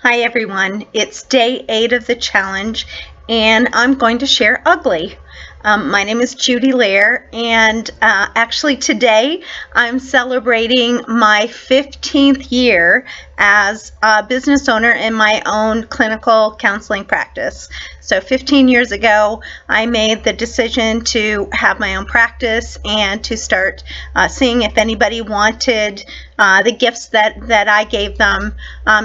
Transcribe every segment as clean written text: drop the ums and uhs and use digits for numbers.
Hi everyone, it's day 8 of the challenge and I'm going to share ugly. My name is Judy Lair, and actually today I'm celebrating my 15th year as a business owner in my own clinical counseling practice. So 15 years ago, I made the decision to have my own practice and to start seeing if anybody wanted the gifts that I gave them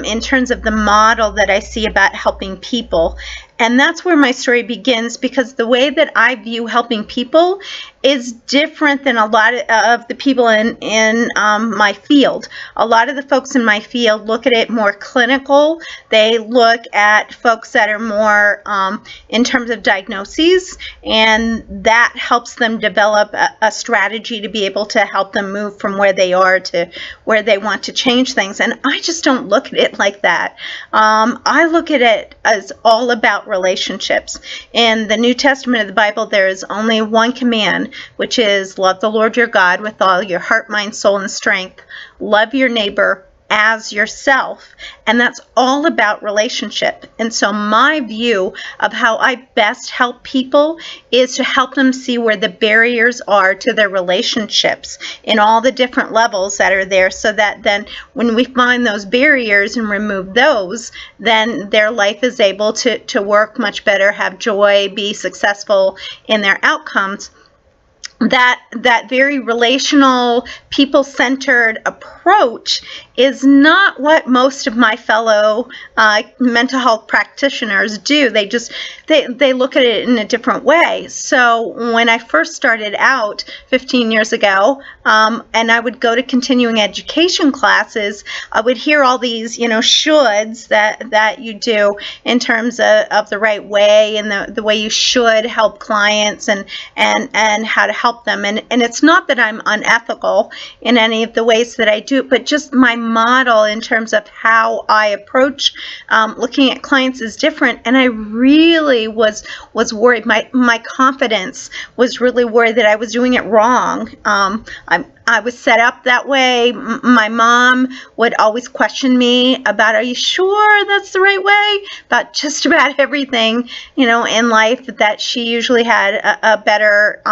in terms of the model that I see about helping people. And that's where my story begins, because the way that I view helping people is different than a lot of the people in my field. A lot of the folks in my field look at it more clinical. They look at folks that are more in terms of diagnoses, and that helps them develop a strategy to be able to help them move from where they are to where they want to change things. And I just don't look at it like that. I look at it as all about relationships. In the New Testament of the Bible, there is only one command, which is love the Lord your God with all your heart, mind, soul, and strength. Love your neighbor as yourself. And that's all about relationship. And so my view of how I best help people is to help them see where the barriers are to their relationships in all the different levels that are there, so that then when we find those barriers and remove those, then their life is able to work much better, have joy, be successful in their outcomes. That very relational, people-centered approach is not what most of my fellow mental health practitioners do. They look at it in a different way. So when I first started out 15 years ago, and I would go to continuing education classes, I would hear all these, shoulds that you do in terms of the right way and the way you should help clients and how to help them. And it's not that I'm unethical in any of the ways that I do it, but just my model in terms of how I approach looking at clients is different. And I really was worried. My confidence was really worried that I was doing it wrong. I was set up that way. My mom would always question me about, are you sure that's the right way? About just about everything, in life, that she usually had a better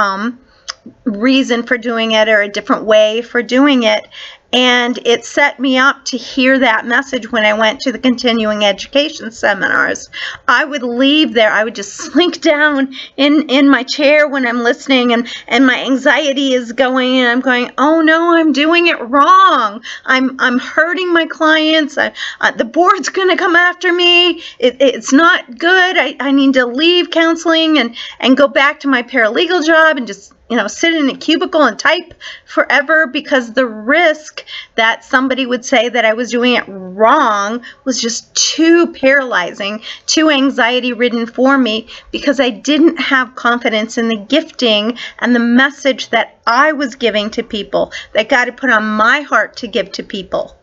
reason for doing it, or a different way for doing it. And it set me up to hear that message when I went to the continuing education seminars. I would leave there, I would just slink down in my chair when I'm listening, and my anxiety is going, and I'm going, oh no, I'm doing it wrong. I'm hurting my clients. The board's going to come after me. It's not good. I need to leave counseling and go back to my paralegal job and just sit in a cubicle and type forever, because the risk that somebody would say that I was doing it wrong was just too paralyzing, too anxiety-ridden for me, because I didn't have confidence in the gifting and the message that I was giving to people, that God had put on my heart to give to people.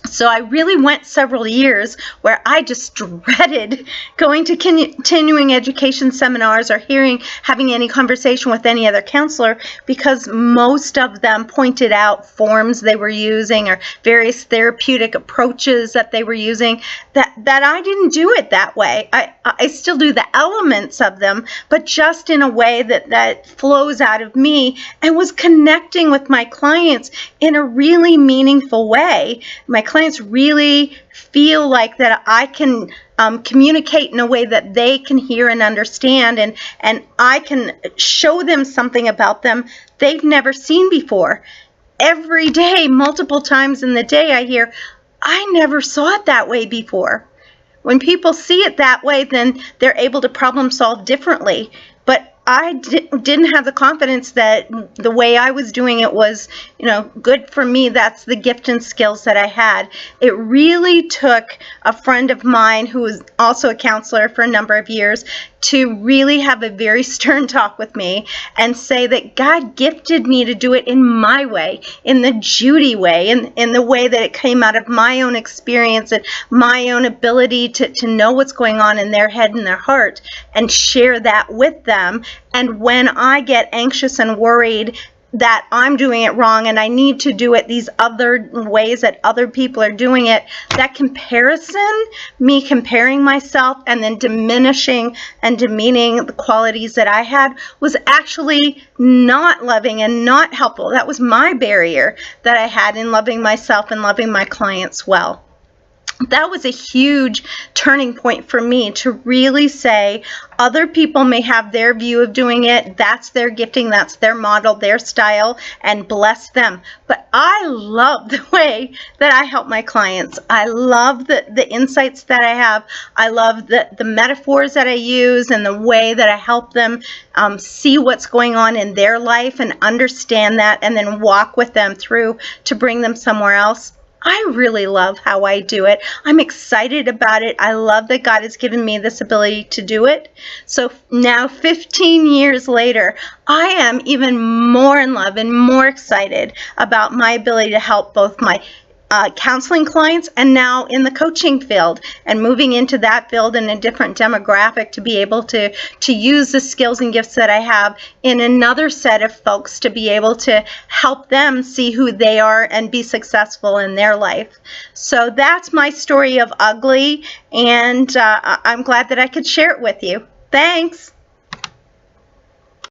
So I really went several years where I just dreaded going to continuing education seminars or having any conversation with any other counselor, because most of them pointed out forms they were using or various therapeutic approaches that they were using, that I didn't do it that way. I still do the elements of them, but just in a way that flows out of me and was connecting with my clients in a really meaningful way. My clients really feel like that I can communicate in a way that they can hear and understand, and I can show them something about them they've never seen before. Every day, multiple times in the day, I hear, I never saw it that way before. When people see it that way, then they're able to problem solve differently. But I didn't have the confidence that the way I was doing it was, good for me. That's the gift and skills that I had. It really took a friend of mine who was also a counselor for a number of years to really have a very stern talk with me and say that God gifted me to do it in my way, in the Judy way, in the way that it came out of my own experience and my own ability to know what's going on in their head and their heart and share that with them. And when I get anxious and worried that I'm doing it wrong and I need to do it these other ways that other people are doing it, that comparison, me comparing myself and then diminishing and demeaning the qualities that I had, was actually not loving and not helpful. That was my barrier that I had in loving myself and loving my clients well. That was a huge turning point for me to really say other people may have their view of doing it. That's their gifting, that's their model, their style, and bless them. But I love the way that I help my clients. I love the insights that I have. I love the metaphors that I use and the way that I help them see what's going on in their life and understand that and then walk with them through to bring them somewhere else. I really love how I do it. I'm excited about it. I love that God has given me this ability to do it. So now 15 years later, I am even more in love and more excited about my ability to help both my counseling clients and now in the coaching field, and moving into that field in a different demographic to be able to use the skills and gifts that I have in another set of folks to be able to help them see who they are and be successful in their life. So that's my story of ugly, and I'm glad that I could share it with you. Thanks.